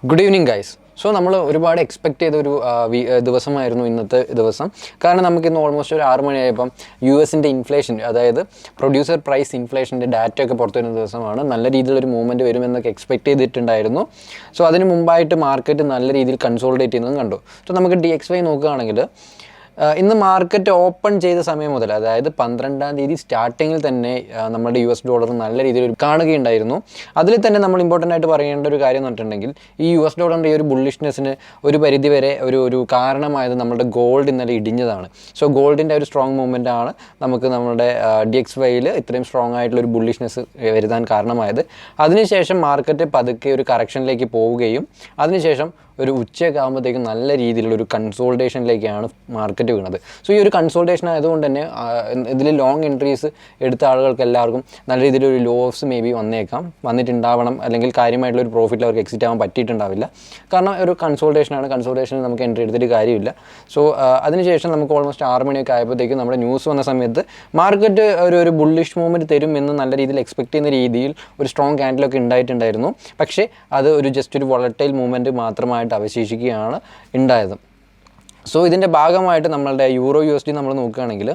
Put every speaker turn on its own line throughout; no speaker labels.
Good evening, guys. So, we have expected ദിവസം കാരണം നമുക്ക് ഇന്ന് ഓൾമോസ്റ്റ് ഒരു 6 മണിയായപ്പോൾ യുഎസിന്റെ ഇൻഫ്ലേഷൻ അതായത് പ്രൊഡ്യൂസർ പ്രൈസ് ഇൻഫ്ലേഷന്റെ ഡാറ്റ ഒക്കെ പുറത്തു വരുന്ന ദിവസമാണ് നല്ല രീതിയിലുള്ള ഒരു മൂവ്മെന്റ് വരുമെന്നൊക്കെ എക്സ്പെക്ട് ചെയ്തിട്ടുണ്ടായിരുന്നു. സോ അതിന് മുമ്പായിട്ട് മാർക്കറ്റ് നല്ല രീതിയിൽ കൺസോളിഡേറ്റ് ചെയ്യുന്നതും കണ്ടു. സോ നമുക്ക് DXY നോക്കുകയാണെങ്കിൽ ഇന്ന് മാർക്കറ്റ് ഓപ്പൺ ചെയ്ത സമയം മുതൽ അതായത് 12-ാം തീയതി സ്റ്റാർട്ടിങ്ങിൽ തന്നെ നമ്മുടെ US ഡോളർ നല്ല രീതിയിൽ കാണുകയുണ്ടായിരുന്നു. അതിൽ തന്നെ നമ്മൾ ഇമ്പോർട്ടൻ്റ് ആയിട്ട് പറയേണ്ട ഒരു കാര്യം എന്ന് പറഞ്ഞിട്ടുണ്ടെങ്കിൽ ഈ US ഡോളറിൻ്റെ ഈ ഒരു ബുള്ളിഷ്നെസ്സിന് ഒരു പരിധിവരെ ഒരു കാരണമായത് നമ്മുടെ ഗോൾഡ് ഇന്നലെ ഇടിഞ്ഞതാണ്. സോ ഗോൾഡിൻ്റെ ഒരു സ്ട്രോങ് മൂവ്മെൻ്റ് ആണ് നമുക്ക് നമ്മുടെ DXYയിൽ ഇത്രയും സ്ട്രോങ് ആയിട്ടുള്ള ഒരു ബുള്ളിഷ്നെസ് വരുത്താൻ കാരണമായത്. അതിനുശേഷം മാർക്കറ്റ് പതുക്കെ ഒരു കറക്ഷനിലേക്ക് പോവുകയും അതിനുശേഷം ഒരു ഉച്ചയൊക്കെ ആകുമ്പോഴത്തേക്കും നല്ല രീതിയിലുള്ളൊരു കൺസോൾട്ടേഷനിലേക്കാണ് മാർക്കറ്റ് വീണത്. സോ ഈ ഒരു കൺസോൾട്ടേഷൻ ആയതുകൊണ്ട് തന്നെ ഇതിൽ ലോങ് എൻട്രീസ് എടുത്ത ആളുകൾക്ക് എല്ലാവർക്കും നല്ല രീതിയിലൊരു ലോസ് മേ ബി വന്നിട്ടുണ്ടാവണം, അല്ലെങ്കിൽ കാര്യമായിട്ടുള്ളൊരു പ്രോഫിറ്റിൽ അവർക്ക് എക്സിറ്റ് ആവാൻ പറ്റിയിട്ടുണ്ടാവില്ല. കാരണം ഒരു കൺസോൾട്ടേഷനിൽ നമുക്ക് എൻട്രി എടുത്തിട്ട് കാര്യമില്ല. സോ അതിനുശേഷം നമുക്ക് ഓൾമോസ്റ്റ് 6 മണിയൊക്കെ ആയപ്പോഴത്തേക്കും നമ്മുടെ ന്യൂസ് വന്ന സമയത്ത് മാർക്കറ്റ് ഒരു ബുള്ളിഷ് മൂവ്മെൻറ്റ് തരും എന്ന് നല്ല രീതിയിൽ എക്സ്പെക്ട് ചെയ്യുന്ന രീതിയിൽ ഒരു സ്ട്രോങ് ക്യാൻഡിലൊക്കെ ഉണ്ടായിട്ടുണ്ടായിരുന്നു. പക്ഷേ അത് ജസ്റ്റ് ഒരു വോളറ്റൈൽ മൂവ്മെൻറ്റ് മാത്രമായിട്ട് അവശേഷിക്കുകയാണ് ഉണ്ടായത്. സോ ഇതിൻ്റെ ഭാഗമായിട്ട് നമ്മളുടെ USD നമ്മൾ നോക്കുകയാണെങ്കിൽ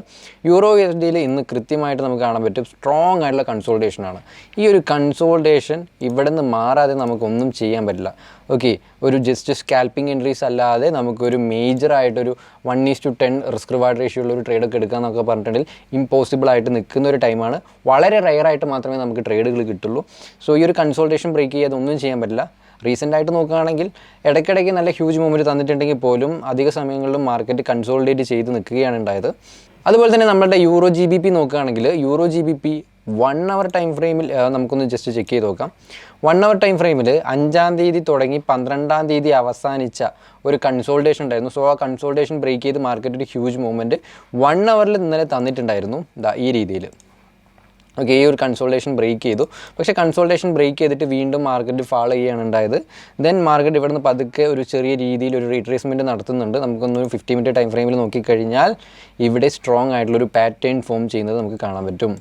USDയിൽ ഇന്ന് കൃത്യമായിട്ട് നമുക്ക് കാണാൻ പറ്റും സ്ട്രോങ് ആയിട്ടുള്ള കൺസോൾട്ടേഷനാണ്. ഈ ഒരു കൺസോൾട്ടേഷൻ ഇവിടെ നിന്ന് മാറാതെ നമുക്കൊന്നും ചെയ്യാൻ പറ്റില്ല. ഓക്കെ, ഒരു ജസ്റ്റ് സ്കാൽപ്പിംഗ് എൻട്രീസ് അല്ലാതെ നമുക്കൊരു മേജറായിട്ടൊരു 1:10 റിസ്ക് റിവാർഡ് റേഷ്യോ ഉള്ള ഒരു ട്രേഡൊക്കെ എടുക്കുക എന്നൊക്കെ പറഞ്ഞിട്ടുണ്ടെങ്കിൽ ഇമ്പോസിബിൾ ആയിട്ട് നിൽക്കുന്ന ഒരു ടൈമാണ്. വളരെ റെയറായിട്ട് മാത്രമേ നമുക്ക് ട്രേഡുകൾ കിട്ടുള്ളൂ. സോ ഈ ഒരു കൺസോൾട്ടേഷൻ ബ്രേക്ക് ചെയ്യാതെ ഒന്നും ചെയ്യാൻ പറ്റില്ല. റീസെൻ്റായിട്ട് നോക്കുകയാണെങ്കിൽ ഇടയ്ക്കിടയ്ക്ക് നല്ല ഹ്യൂജ് മൂവ്മെൻറ്റ് തന്നിട്ടുണ്ടെങ്കിൽ പോലും അധിക സമയങ്ങളിലും മാർക്കറ്റ് കൺസോളിഡേറ്റ് ചെയ്ത് നിൽക്കുകയാണ് ഉണ്ടായത്. അതുപോലെ തന്നെ നമ്മുടെ GBP നോക്കുകയാണെങ്കിൽ GBP 1 അവർ ടൈം ഫ്രെയിമിൽ നമുക്കൊന്ന് ജസ്റ്റ് ചെക്ക് ചെയ്ത് നോക്കാം. 1 അവർ ടൈം ഫ്രെയിമിൽ 5-ാം തീയതി തുടങ്ങി 12-ാം തീയതി അവസാനിച്ച ഒരു കൺസോൾട്ടേഷൻ ഉണ്ടായിരുന്നു. സോ ആ കൺസോൾട്ടേഷൻ ബ്രേക്ക് ചെയ്ത് മാർക്കറ്റ് ഒരു ഹ്യൂജ് മൂവ്മെൻറ്റ് 1 അവറിൽ ഇന്നലെ തന്നിട്ടുണ്ടായിരുന്നു ഈ രീതിയിൽ. ഓക്കെ, ഈ ഒരു കൺസോൾട്ടേഷൻ ബ്രേക്ക് ചെയ്തു. പക്ഷേ കൺസോൾട്ടേഷൻ ബ്രേക്ക് ചെയ്തിട്ട് വീണ്ടും മാർക്കറ്റ് ഫാളോ ചെയ്യുകയാണ് ഉണ്ടായത്. ദെൻ മാർക്കറ്റ് ഇവിടെ നിന്ന് പതുക്കെ ഒരു ചെറിയ രീതിയിൽ ഒരു റീട്രേസ്മെൻറ്റ് നടത്തുന്നുണ്ട്. നമുക്കൊന്നൊരു 50 മിനിറ്റ് ടൈം ഫ്രെയിമിൽ നോക്കിക്കഴിഞ്ഞാൽ ഇവിടെ സ്ട്രോങ് ആയിട്ടുള്ളൊരു പാറ്റേൺ ഫോം ചെയ്യുന്നത് നമുക്ക് കാണാൻ പറ്റും.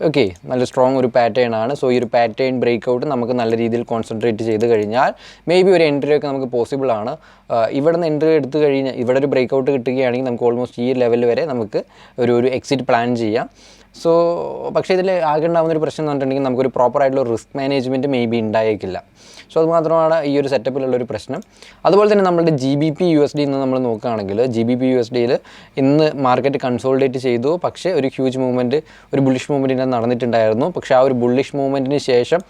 ഓക്കെ, നല്ല സ്ട്രോങ് ഒരു പാറ്റേൺ ആണ്. സോ ഈ ഒരു പാറ്റേൺ ബ്രേക്ക് ഔട്ട് നമുക്ക് നല്ല രീതിയിൽ കോൺസെൻട്രേറ്റ് ചെയ്ത് കഴിഞ്ഞാൽ മേ ബി ഒരു എൻട്രി ഒക്കെ നമുക്ക് പോസിബിൾ ആണ്. ഇവിടെ നിന്ന് എൻട്രി എടുത്തു കഴിഞ്ഞാൽ ഇവിടെ ഒരു ബ്രേക്ക് ഔട്ട് കിട്ടുകയാണെങ്കിൽ നമുക്ക് ഓൾമോസ്റ്റ് ഈ ലെവൽ വരെ നമുക്ക് ഒരു എക്സിറ്റ് പ്ലാൻ ചെയ്യാം. സോ പക്ഷേ ഇതിൽ ആകെ ഉണ്ടാകുന്നൊരു പ്രശ്നം എന്ന് പറഞ്ഞിട്ടുണ്ടെങ്കിൽ നമുക്കൊരു പ്രോപ്പറായിട്ടുള്ള റിസ്ക് മാനേജ്മെൻറ്റ് മേ ബി ഉണ്ടായേക്കില്ല. സോ അത് മാത്രമാണ് ഈ ഒരു സെറ്റപ്പിലുള്ളൊരു പ്രശ്നം. അതുപോലെ തന്നെ നമ്മളുടെ GBP USD എന്ന് നമ്മൾ നോക്കുകയാണെങ്കിൽ GBP USDയിൽ ഇന്ന് മാർക്കറ്റ് കൺസോൾഡേറ്റ് ചെയ്തു. പക്ഷേ ഒരു ഹ്യൂജ് മൂവ്മെൻറ്റ്, ഒരു ബുള്ളിഷ് മൂവ്മെൻറ്റ് നടന്നിട്ടുണ്ടായിരുന്നു. പക്ഷേ ആ ഒരു ബുള്ളിഷ് മൂവ്മെൻറ്റിന് ശേഷം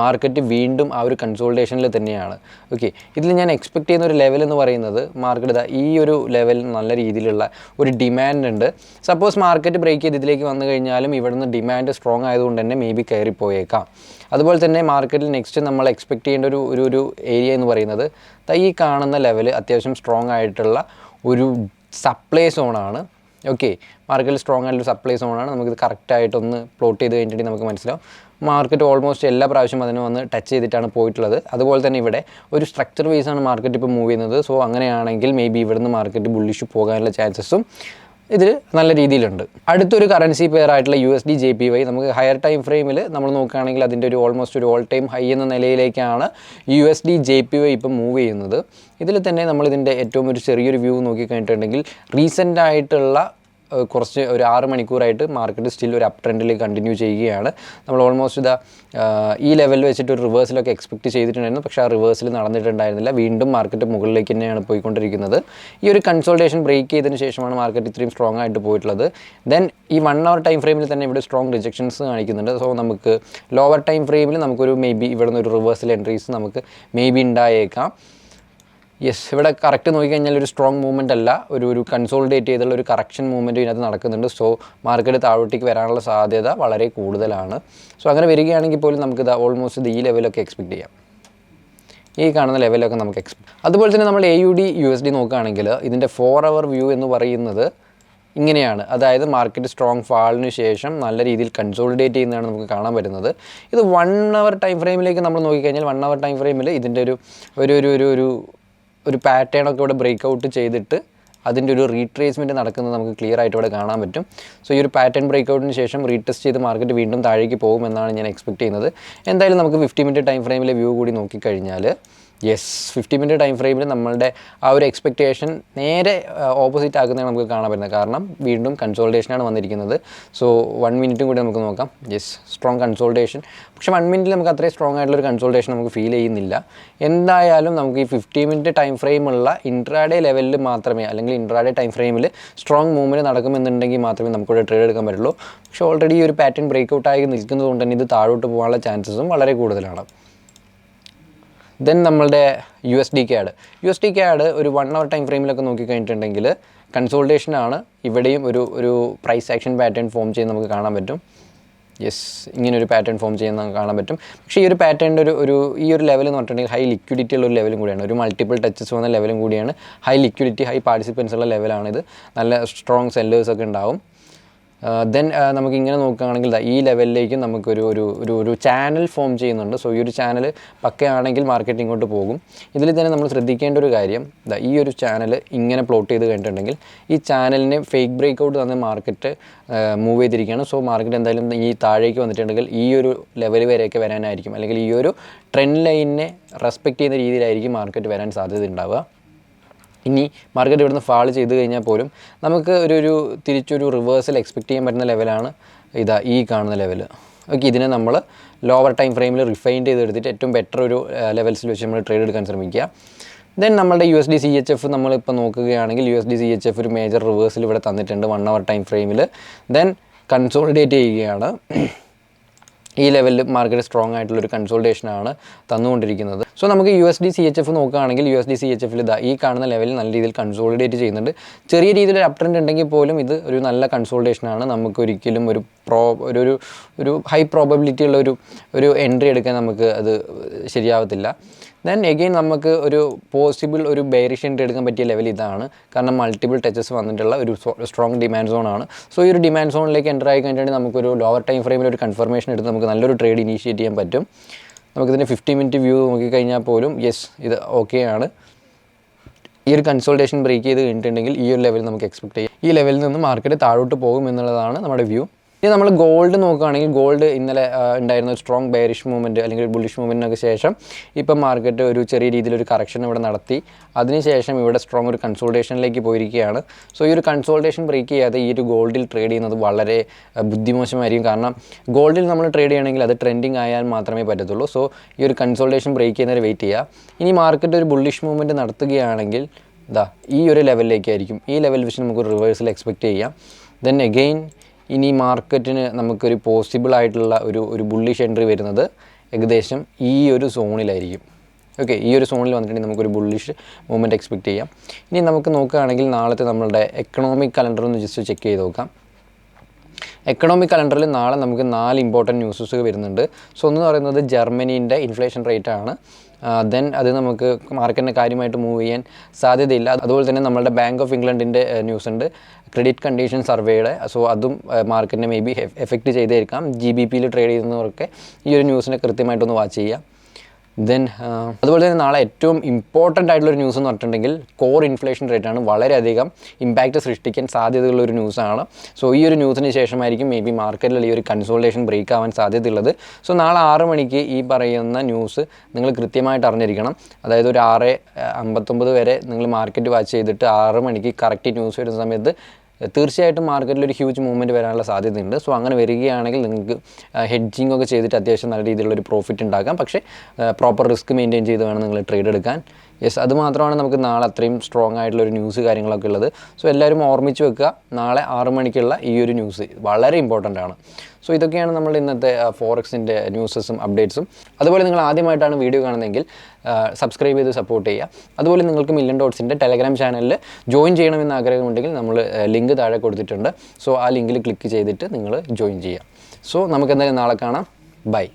മാർക്കറ്റ് വീണ്ടും ആ ഒരു കൺസോൾട്ടേഷനിൽ തന്നെയാണ്. ഓക്കെ, ഇതിൽ ഞാൻ എക്സ്പെക്ട് ചെയ്യുന്ന ഒരു ലെവൽ എന്ന് പറയുന്നത് മാർക്കറ്റ് ഈ ഒരു ലെവൽ നല്ല രീതിയിലുള്ള ഒരു ഡിമാൻഡ് ഉണ്ട്. സപ്പോസ് മാർക്കറ്റ് ബ്രേക്ക് ചെയ്ത് ഇതിലേക്ക് വന്നു കഴിഞ്ഞാലും ഇവിടുന്ന് ഡിമാൻഡ് സ്ട്രോങ് ആയതുകൊണ്ട് തന്നെ മേ ബി കയറിപ്പോയേക്കാം. അതുപോലെ തന്നെ മാർക്കറ്റിൽ നെക്സ്റ്റ് നമ്മൾ എക്സ്പെക്ട് ചെയ്യേണ്ട ഒരു ഏരിയ എന്ന് പറയുന്നത് ഈ കാണുന്ന ലെവൽ അത്യാവശ്യം സ്ട്രോങ് ആയിട്ടുള്ള ഒരു സപ്ലൈ സോണാണ്. ഓക്കെ, മാർക്കറ്റിൽ സ്ട്രോങ് ആയിട്ടുള്ള സപ്ലൈ സോണാണ്. നമുക്കിത് കറക്റ്റായിട്ടൊന്ന് പ്ലോട്ട് ചെയ്ത് കഴിഞ്ഞിട്ടുണ്ടെങ്കിൽ നമുക്ക് മനസ്സിലാവും മാർക്കറ്റ് ഓൾമോസ്റ്റ് എല്ലാ പ്രാവശ്യം അതിനെ വന്ന് ടച്ച് ചെയ്തിട്ടാണ് പോയിട്ടുള്ളത്. അതുപോലെ തന്നെ ഇവിടെ ഒരു സ്ട്രക്ചർ വൈസാണ് മാർക്കറ്റ് ഇപ്പോൾ മൂവ് ചെയ്യുന്നത്. സോ അങ്ങനെയാണെങ്കിൽ മേ ബി ഇവിടുന്ന് മാർക്കറ്റ് ബുള്ളിഷ് പോകാനുള്ള ചാൻസസും ഇതിൽ നല്ല രീതിയിലുണ്ട്. അടുത്തൊരു കറൻസി പെയർ ആയിട്ടുള്ള USD JPY നമുക്ക് ഹയർ ടൈം ഫ്രെയിമിൽ നമ്മൾ നോക്കുകയാണെങ്കിൽ അതിൻ്റെ ഓൾമോസ്റ്റ് ഒരു ഓൾ ടൈം ഹൈ എന്ന നിലയിലേക്കാണ് USD JPY ഇപ്പം മൂവ് ചെയ്യുന്നത്. ഇതിൽ തന്നെ നമ്മളിതിൻ്റെ ഏറ്റവും ഒരു ചെറിയൊരു വ്യൂ നോക്കിക്കഴിഞ്ഞിട്ടുണ്ടെങ്കിൽ റീസെൻ്റ് ആയിട്ടുള്ള കുറച്ച് ഒരു 6 മണിക്കൂറായിട്ട് മാർക്കറ്റ് സ്റ്റിൽ ഒരു അപ് ട്രെൻഡിൽ കണ്ടിന്യൂ ചെയ്യുകയാണ്. നമ്മൾ ഓൾമോസ്റ്റ് ഈ ലെവലിൽ വെച്ചിട്ട് ഒരു റിവേഴ്സലൊക്കെ എക്സ്പെക്റ്റ് ചെയ്തിട്ടുണ്ടായിരുന്നു. പക്ഷേ ആ റിവേഴ്സൽ നടന്നിട്ടുണ്ടായിരുന്നില്ല. വീണ്ടും മാർക്കറ്റ് മുകളിലേക്ക് തന്നെയാണ് പോയിക്കൊണ്ടിരിക്കുന്നത്. ഈ ഒരു കൺസോൾട്ടേഷൻ ബ്രേക്ക് ചെയ്തതിന് ശേഷമാണ് മാർക്കറ്റ് ഇത്രയും സ്ട്രോങ് ആയിട്ട് പോയിട്ടുള്ളത്. ദെൻ ഈ 1 അവർ ടൈം ഫ്രെയിമിൽ തന്നെ ഇവിടെ സ്ട്രോങ് റിജക്ഷൻസ് കാണിക്കുന്നുണ്ട്. സോ നമുക്ക് ലോവർ ടൈം ഫ്രെയിമിൽ നമുക്കൊരു മേ ബി ഇവിടെ നിന്ന് ഒരു റിവേഴ്സൽ എൻട്രീസ് നമുക്ക് മേ ബി ഉണ്ടായേക്കാം. യെസ്, ഇവിടെ കറക്റ്റ് നോക്കിക്കഴിഞ്ഞാൽ ഒരു സ്ട്രോങ് മൂവ്മെൻ്റ് അല്ല, ഒരു കൺസോൾഡേറ്റ് ചെയ്തുള്ള ഒരു കറക്ഷൻ മൂവ്മെൻറ്റ് ഇതിനകത്ത് നടക്കുന്നുണ്ട്. സോ മാർക്കറ്റ് താഴോട്ടേക്ക് വരാനുള്ള സാധ്യത വളരെ കൂടുതലാണ്. സോ അങ്ങനെ വരികയാണെങ്കിൽ പോലും നമുക്കിത് ഓൾമോസ്റ്റ് ഈ ലെവലൊക്കെ എക്സ്പെക്റ്റ് ചെയ്യാം. ഈ കാണുന്ന ലെവലൊക്കെ നമുക്ക് അതുപോലെ തന്നെ നമ്മൾ AUD USD നോക്കുകയാണെങ്കിൽ ഇതിൻ്റെ 4 അവർ വ്യൂ എന്ന് പറയുന്നത് ഇങ്ങനെയാണ്. അതായത് മാർക്കറ്റ് സ്ട്രോങ് ഫാളിന് ശേഷം നല്ല രീതിയിൽ കൺസോളിഡേറ്റ് ചെയ്യുന്നതാണ് നമുക്ക് കാണാൻ പറ്റുന്നത്. ഇത് 1 അവർ ടൈം ഫ്രെയിമിലേക്ക് നമ്മൾ നോക്കിക്കഴിഞ്ഞാൽ 1 അവർ ടൈം ഫ്രെയിമിൽ ഇതിൻ്റെ ഒരു പാറ്റേണൊക്കെ ഇവിടെ ബ്രേക്ക് ഔട്ട് ചെയ്തിട്ട് അതിൻ്റെ ഒരു റീട്രേസ്മെൻറ്റ് നടക്കുന്നത് നമുക്ക് ക്ലിയർ ആയിട്ട് ഇവിടെ കാണാൻ പറ്റും. സോ ഈ ഒരു പാറ്റേൺ ബ്രേക്ക് ഔട്ടിന് ശേഷം റീടെസ്റ്റ് ചെയ്ത് മാർക്കറ്റ് വീണ്ടും താഴേക്ക് പോകുമെന്നാണ് ഞാൻ എക്സ്പെക്ട് ചെയ്യുന്നത്. എന്തായാലും നമുക്ക് 50 മിനിറ്റ് ടൈം ഫ്രെയിമിലെ വ്യൂ കൂടി നോക്കിക്കഴിഞ്ഞാൽ യെസ് 50-minute ടൈം ഫ്രെയിമിൽ നമ്മളുടെ ആ ഒരു എക്സ്പെക്റ്റേഷൻ നേരെ ഓപ്പോസിറ്റ് ആക്കുന്നതാണ് നമുക്ക് കാണാൻ പറ്റുന്നത്. കാരണം വീണ്ടും കൺസോൾട്ടേഷനാണ് വന്നിരിക്കുന്നത്. സോ 1 മിനിറ്റും കൂടി നമുക്ക് നോക്കാം. Yes, strong consultation. പക്ഷേ 1 മിനിറ്റിൽ നമുക്ക് അത്രയും സ്ട്രോങ് ആയിട്ടുള്ളൊരു കൺസോൾട്ടേഷൻ നമുക്ക് ഫീൽ ചെയ്യുന്നില്ല. എന്തായാലും നമുക്ക് ഈ 50-minute ടൈം ഫ്രെയിമുള്ള ഇൻട്രാഡേ ലെവലിൽ മാത്രമേ, അല്ലെങ്കിൽ ഇൻട്രാഡേ ടൈം ഫ്രെയിമിൽ സ്ട്രോങ് മൂവ്മെൻറ്റ് നടക്കുമെന്നുണ്ടെങ്കിൽ മാത്രമേ നമുക്കിവിടെ ട്രേഡ് എടുക്കാൻ പറ്റുള്ളൂ. പക്ഷേ ഓൾറെഡി ഈ ഒരു പാറ്റേൺ ബ്രേക്കൗട്ടായി നിൽക്കുന്നത് കൊണ്ട് തന്നെ ഇത് താഴോട്ട് പോകാനുള്ള ചാൻസസും വളരെ കൂടുതലാണ്. ദെൻ നമ്മളുടെ USD CAD ഒരു 1 hour ടൈം ഫ്രെയിമിലൊക്കെ നോക്കിക്കഴിഞ്ഞിട്ടുണ്ടെങ്കിൽ കൺസോൾട്ടേഷനാണ്. ഇവിടെയും ഒരു പ്രൈസ് ആക്ഷൻ പാറ്റേൺ ഫോം ചെയ്യുന്നത് നമുക്ക് കാണാൻ പറ്റും. യെസ്, ഇങ്ങനൊരു പാറ്റേൺ ഫോം ചെയ്യുന്നത് നമുക്ക് കാണാൻ പറ്റും. പക്ഷേ ഈ ഒരു പാറ്റേണിൻ്റെ ഈ ഒരു ലെവൽ എന്ന് പറഞ്ഞിട്ടുണ്ടെങ്കിൽ ഹൈ ലിക്വിഡിറ്റി ഉള്ള ഒരു ലെവലും കൂടിയാണ്. ഒരു മൾട്ടിപ്പിൾ ടച്ചസ് വന്ന ലെവലും കൂടിയാണ്. ഹൈ ലിക്വിഡിറ്റി, ഹൈ പാർട്ടിസിപ്പൻസ് ഉള്ള ലെവലാണിത്. നല്ല സ്ട്രോങ് സെല്ലേഴ്സൊക്കെ ഉണ്ടാവും. ദെൻ നമുക്കിങ്ങനെ നോക്കുകയാണെങ്കിൽ ഈ ലെവലിലേക്ക് നമുക്കൊരു ചാനൽ ഫോം ചെയ്യുന്നുണ്ട്. സോ ഈ ഒരു ചാനൽ പക്കയാണെങ്കിൽ മാർക്കറ്റ് ഇങ്ങോട്ട് പോകും. ഇതിൽ തന്നെ നമ്മൾ ശ്രദ്ധിക്കേണ്ട ഒരു കാര്യം, ഈ ഒരു ചാനൽ ഇങ്ങനെ പ്ലോട്ട് ചെയ്ത് കഴിഞ്ഞിട്ടുണ്ടെങ്കിൽ ഈ ചാനലിന് ഫേക്ക് ബ്രേക്കൗട്ട് തന്നെ മാർക്കറ്റ് മൂവ് ചെയ്തിരിക്കുകയാണ്. സോ മാർക്കറ്റ് എന്തായാലും ഈ താഴേക്ക് വന്നിട്ടുണ്ടെങ്കിൽ ഈ ഒരു ലെവൽ വരെയൊക്കെ വരാനായിരിക്കും, അല്ലെങ്കിൽ ഈ ഒരു ട്രെൻഡ് ലൈനിനെ റെസ്പെക്റ്റ് ചെയ്യുന്ന രീതിയിലായിരിക്കും മാർക്കറ്റ് വരാൻ സാധ്യത ഉണ്ടാവുക. ഇനി മാർക്കറ്റ് ഇവിടുന്ന് ഫാൾ ചെയ്ത് കഴിഞ്ഞാൽ പോലും നമുക്ക് തിരിച്ചൊരു റിവേഴ്സൽ എക്സ്പെക്റ്റ് ചെയ്യാൻ പറ്റുന്ന ലെവലാണ് ഈ കാണുന്ന ലെവൽ. ഓക്കെ, ഇതിനെ നമ്മൾ ലോവർ ടൈം ഫ്രെയിമിൽ റിഫൈൻ ചെയ്തെടുത്തിട്ട് ഏറ്റവും ബെറ്റർ ഒരു ലെവൽസിൽ വെച്ച് നമ്മൾ ട്രേഡ് എടുക്കാൻ ശ്രമിക്കുക. ദെൻ നമ്മളുടെ USD CHF നമ്മളിപ്പോൾ നോക്കുകയാണെങ്കിൽ USD CHF ഒരു മേജർ റിവേഴ്സൽ ഇവിടെ തന്നിട്ടുണ്ട് 1 hour ടൈം ഫ്രെയിമിൽ. ദെൻ കൺസോളിഡേറ്റ് ചെയ്യുകയാണ്. ഈ ലെവലിൽ മാർക്കറ്റ് സ്ട്രോങ് ആയിട്ടുള്ളൊരു കൺസോൾട്ടേഷനാണ് തന്നുകൊണ്ടിരിക്കുന്നത്. സോ നമുക്ക് USD CHF നോക്കുകയാണെങ്കിൽ USD CHFൽ ഈ കാണുന്ന ലെവലിൽ നല്ല രീതിയിൽ കൺസോളിഡേറ്റ് ചെയ്യുന്നുണ്ട്. ചെറിയ രീതിയിൽ അപ് ട്രെൻഡ് ഉണ്ടെങ്കിൽ പോലും ഇത് ഒരു നല്ല കൺസോൾട്ടേഷനാണ്. നമുക്ക് ഒരിക്കലും ഒരു ഹൈ പ്രോബബിലിറ്റി ഉള്ള ഒരു എൻട്രി എടുക്കാൻ നമുക്ക് അത് ശരിയാവത്തില്ല. ദെൻ എഗെയിൻ നമുക്ക് ഒരു പോസിബിൾ ഒരു ബെയറിഷ് എൻട്രി എടുക്കാൻ പറ്റിയ ലെവൽ ഇതാണ്. കാരണം മൾട്ടിപ്പിൾ ടച്ചസ് വന്നിട്ടുള്ള ഒരു സ്ട്രോങ് ഡിമാൻഡ് സോണാണ്. സോ ഈ ഒരു ഡിമാൻഡ് സോണിലേക്ക് എൻ്റർ ആയി കഴിഞ്ഞിട്ടുണ്ടെങ്കിൽ നമുക്കൊരു ലോവർ ടൈം ഫ്രെയിമിൽ ഒരു കൺഫർമേഷൻ എടുത്ത് നമുക്ക് നല്ലൊരു ട്രേഡ് ഇനീഷ്യേറ്റ് ചെയ്യാൻ പറ്റും. നമുക്കിതിൻ്റെ 50-minute വ്യൂ നോക്കിക്കഴിഞ്ഞാൽ പോലും യെസ്, ഇത് ഓക്കെ ആണ്. ഈ ഒരു കൺസോൾട്ടേഷൻ ബ്രേക്ക് ചെയ്ത് കഴിഞ്ഞിട്ടുണ്ടെങ്കിൽ ഈ ഒരു ലെവൽ നമുക്ക് എക്സ്പെക്ട് ചെയ്യാം. ഈ ലെവലിൽ നിന്ന് മാർക്കറ്റ് താഴോട്ട് പോകും എന്നുള്ളതാണ് നമ്മുടെ വ്യൂ. ഇനി നമ്മൾ ഗോൾഡ് നോക്കുകയാണെങ്കിൽ ഗോൾഡ് ഇന്നലെ ഉണ്ടായിരുന്ന ഒരു സ്ട്രോങ് ബെയറിഷ് മൂവ്മെൻറ്റ് അല്ലെങ്കിൽ ബുള്ളിഷ് മൂവ്മെൻറ്റിനൊക്കെ ശേഷം ഇപ്പം മാർക്കറ്റ് ഒരു ചെറിയ രീതിയിലൊരു കറക്ഷൻ ഇവിടെ നടത്തി. അതിനുശേഷം ഇവിടെ സ്ട്രോങ് ഒരു കൺസോൾട്ടേഷനിലേക്ക് പോയിരിക്കുകയാണ്. സോ ഈ ഒരു കൺസോൾട്ടേഷൻ ബ്രേക്ക് ചെയ്യാതെ ഈ ഒരു ഗോൾഡിൽ ട്രേഡ് ചെയ്യുന്നത് വളരെ ബുദ്ധിമോശമായിരിക്കും. കാരണം ഗോൾഡിൽ നമ്മൾ ട്രേഡ് ചെയ്യണമെങ്കിൽ അത് ട്രെൻഡിങ് ആയാൽ മാത്രമേ പറ്റത്തുള്ളൂ. സോ ഈ ഒരു കൺസോൾട്ടേഷൻ ബ്രേക്ക് ചെയ്യുന്നവരെ വെയിറ്റ് ചെയ്യുക. ഇനി മാർക്കറ്റ് ഒരു ബുള്ളിഷ് മൂവ്മെൻറ്റ് നടത്തുകയാണെങ്കിൽ ഈ ഒരു ലെവലിലേക്കായിരിക്കും. ഈ ലെവൽ വെച്ച് നമുക്കൊരു റിവേഴ്സൽ എക്സ്പെക്റ്റ് ചെയ്യാം. ദെൻ എഗെയിൻ ഇനി മാർക്കറ്റിന് നമുക്കൊരു പോസിബിൾ ആയിട്ടുള്ള ഒരു ബുള്ളിഷ് എൻട്രി വരുന്നത് ഏകദേശം ഈ ഒരു സോണിലായിരിക്കും. ഓക്കെ, ഈ ഒരു സോണിൽ വന്നിട്ടുണ്ടെങ്കിൽ നമുക്കൊരു ബുള്ളിഷ് മൂവ്മെൻറ്റ് എക്സ്പെക്റ്റ് ചെയ്യാം. ഇനി നമുക്ക് നോക്കുകയാണെങ്കിൽ നാളത്തെ നമ്മളുടെ എക്കണോമിക് കലണ്ടർ ഒന്ന് ജസ്റ്റ് ചെക്ക് ചെയ്ത് നോക്കാം. എക്കണോമിക് കലണ്ടറിൽ നാളെ നമുക്ക് 4 ഇമ്പോർട്ടൻറ്റ് ന്യൂസസ് വരുന്നുണ്ട്. സോ ഒന്ന് പറയുന്നത് ജർമ്മനീൻ്റെ ഇൻഫ്ലേഷൻ റേറ്റ് ആണ്. ദെൻ അത് നമുക്ക് മാർക്കറ്റിനെ കാര്യമായിട്ട് മൂവ് ചെയ്യാൻ സാധ്യതയില്ല. അതുപോലെ തന്നെ നമ്മളുടെ ബാങ്ക് ഓഫ് ഇംഗ്ലണ്ടിൻ്റെ ന്യൂസ് ഉണ്ട്, ക്രെഡിറ്റ് കണ്ടീഷൻ സർവേയുടെ. സോ അതും മാർക്കറ്റിനെ മേ ബി എഫക്റ്റ് ചെയ്തേക്കാം. GBPയിൽ ട്രേഡ് ചെയ്യുന്നവർക്ക് ഈ ഒരു ന്യൂസിനെ കൃത്യമായിട്ടൊന്ന് വാച്ച് ചെയ്യുക. ദെൻ അതുപോലെ തന്നെ നാളെ ഏറ്റവും ഇമ്പോർട്ടൻ്റ് ആയിട്ടുള്ളൊരു ന്യൂസ് എന്ന് പറഞ്ഞിട്ടുണ്ടെങ്കിൽ കോർ ഇൻഫ്ലേഷൻ റേറ്റാണ്. വളരെയധികം ഇമ്പാക്റ്റ് സൃഷ്ടിക്കാൻ സാധ്യതയുള്ളൊരു ന്യൂസാണ്. സോ ഈ ഒരു ന്യൂസിന് ശേഷമായിരിക്കും മേ ബി മാർക്കറ്റിൽ ഈ ഒരു കൺസോൾട്ടേഷൻ ബ്രേക്ക് ആവാൻ സാധ്യതയുള്ളത്. സോ നാളെ 6 മണിക്ക് ഈ പറയുന്ന ന്യൂസ് നിങ്ങൾ കൃത്യമായിട്ട് അറിഞ്ഞിരിക്കണം. അതായത് ഒരു 6:59 വരെ നിങ്ങൾ മാർക്കറ്റ് വാച്ച് ചെയ്തിട്ട് 6 മണിക്ക് കറക്റ്റ് ന്യൂസ് വരുന്ന സമയത്ത് തീർച്ചയായിട്ടും മാർക്കറ്റിൽ ഒരു ഹ്യൂജ് മൂവ്മെൻറ്റ് വരാനുള്ള സാധ്യതയുണ്ട്. സോ അങ്ങനെ വരികയാണെങ്കിൽ നിങ്ങൾക്ക് ഹെഡ്ജിങ് ഒക്കെ ചെയ്തിട്ട് അത്യാവശ്യം നല്ല രീതിയിലുള്ളൊരു പ്രോഫിറ്റ് ഉണ്ടാക്കാം. പക്ഷേ പ്രോപ്പർ റിസ്ക് മെയിൻറ്റെയിൻ ചെയ്ത് വേണം നിങ്ങൾ ട്രേഡ് എടുക്കാൻ. യെസ്, അതുമാത്രമാണ് നമുക്ക് നാളെ അത്രയും സ്ട്രോങ് ആയിട്ടുള്ളൊരു ന്യൂസ് കാര്യങ്ങളൊക്കെ ഉള്ളത്. സോ എല്ലാവരും ഓർമ്മിച്ച് വെക്കുക, നാളെ 6 മണിക്കുള്ള ഈ ഒരു ന്യൂസ് വളരെ ഇമ്പോർട്ടൻ്റ് ആണ്. സോ ഇതൊക്കെയാണ് നമ്മുടെ ഇന്നത്തെ ഫോറക്സിൻ്റെ ന്യൂസസും അപ്ഡേറ്റ്സും. അതുപോലെ നിങ്ങൾ ആദ്യമായിട്ടാണ് വീഡിയോ കാണുന്നതെങ്കിൽ സബ്സ്ക്രൈബ് ചെയ്ത് സപ്പോർട്ട് ചെയ്യുക. അതുപോലെ നിങ്ങൾക്ക് മില്യൺ ഡോട്ട്സിൻ്റെ ടെലഗ്രാം ചാനലിൽ ജോയിൻ ചെയ്യണമെന്ന് ആഗ്രഹമുണ്ടെങ്കിൽ നമ്മൾ ലിങ്ക് താഴെ കൊടുത്തിട്ടുണ്ട്. സോ ആ ലിങ്കിൽ ക്ലിക്ക് ചെയ്തിട്ട് നിങ്ങൾ ജോയിൻ ചെയ്യുക. സോ നമുക്ക് എന്തായാലും നാളെ കാണാം. ബൈ.